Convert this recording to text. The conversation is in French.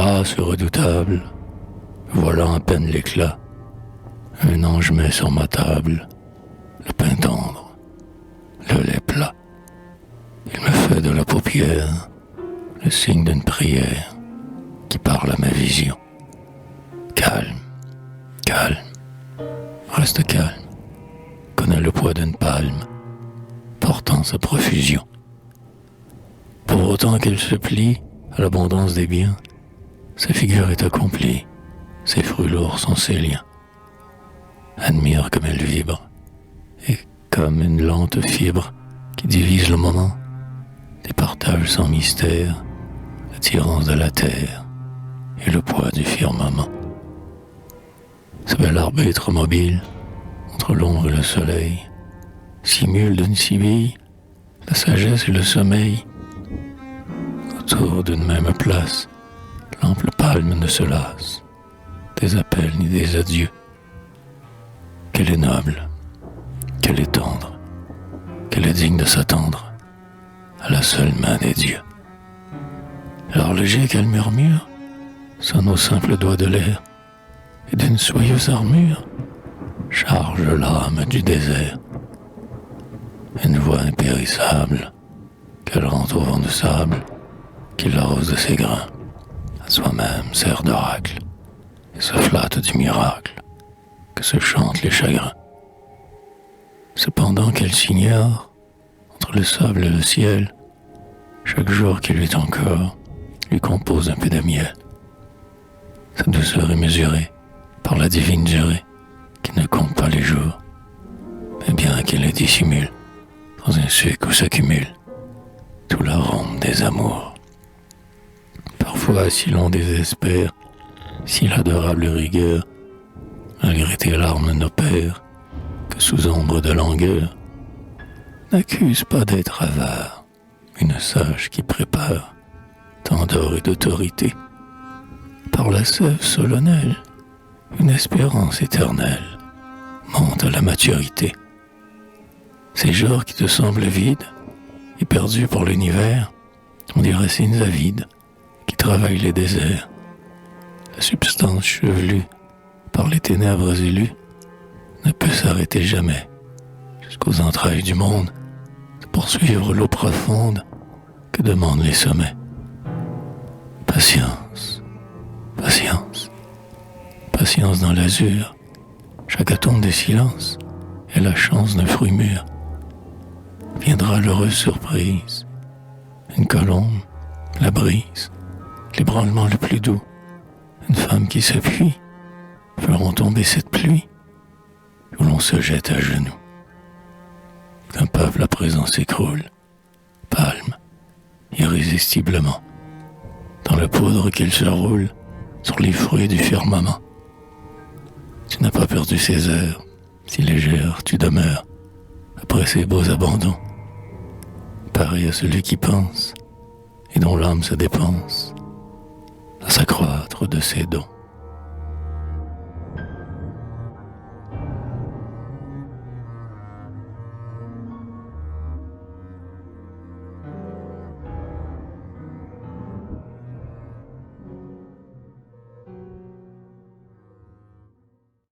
grâce redoutable, voilà à peine l'éclat. Un ange met sur ma table le pain tendre, le lait plat. Il me fait de la paupière le signe d'une prière qui parle à ma vision. Calme, calme, reste calme, connais le poids d'une palme, portant sa profusion. Pour autant qu'elle se plie à l'abondance des biens, sa figure est accomplie, ses fruits lourds sont ses liens. Admire comme elle vibre, et comme une lente fibre qui divise le moment, départage sans mystère l'attirance de la terre et le poids du firmament. Ce bel arbitre mobile, entre l'ombre et le soleil, simule d'une sibille la sagesse et le sommeil. Autour d'une même place, l'ample palme ne se lasse des appels ni des adieux. Qu'elle est noble, qu'elle est tendre, qu'elle est digne de s'attendre à la seule main des dieux. L'art léger qu'elle murmure sonne aux simples doigts de l'air, et d'une soyeuse armure charge l'âme du désert. Une voix impérissable qu'elle rend au vent de sable, qui l'arrose de ses grains, à soi-même sert d'oracle, et se flatte du miracle que se chantent les chagrins. Cependant qu'elle s'ignore, entre le sable et le ciel, chaque jour qui lui est encore, lui compose un peu de miel. Sa douceur est mesurée par la divine durée, qui ne compte pas les jours, mais bien qu'elle les dissimule dans un suc où s'accumule tout l'arôme des amours. Parfois, si l'on désespère, si l'adorable rigueur, malgré tes larmes, n'opère que sous ombre de langueur, n'accuse pas d'être avare, une sage qui prépare tant d'or et d'autorité, par la sève solennelle, une espérance éternelle monte à la maturité. Ces jours qui te semblent vides et perdus pour l'univers ont des racines avides qui travaillent les déserts. La substance chevelue par les ténèbres élues ne peut s'arrêter jamais jusqu'aux entrailles du monde de poursuivre l'eau profonde que demandent les sommets. Patience, patience, patience dans l'azur, chaque atome de silence est la chance d'un fruit mûr. Viendra l'heureuse surprise, une colombe, la brise, l'ébranlement le plus doux, une femme qui s'appuie, feront tomber cette pluie où l'on se jette à genoux. Qu'un peuple à présent s'écroule, palme, irrésistiblement, dans la poudre qu'il se roule sur les fruits du firmament. Tu n'as pas perdu ces heures, si légère tu demeures, après ces beaux abandons, pareil à celui qui pense, et dont l'âme se dépense, à s'accroître de ses dons.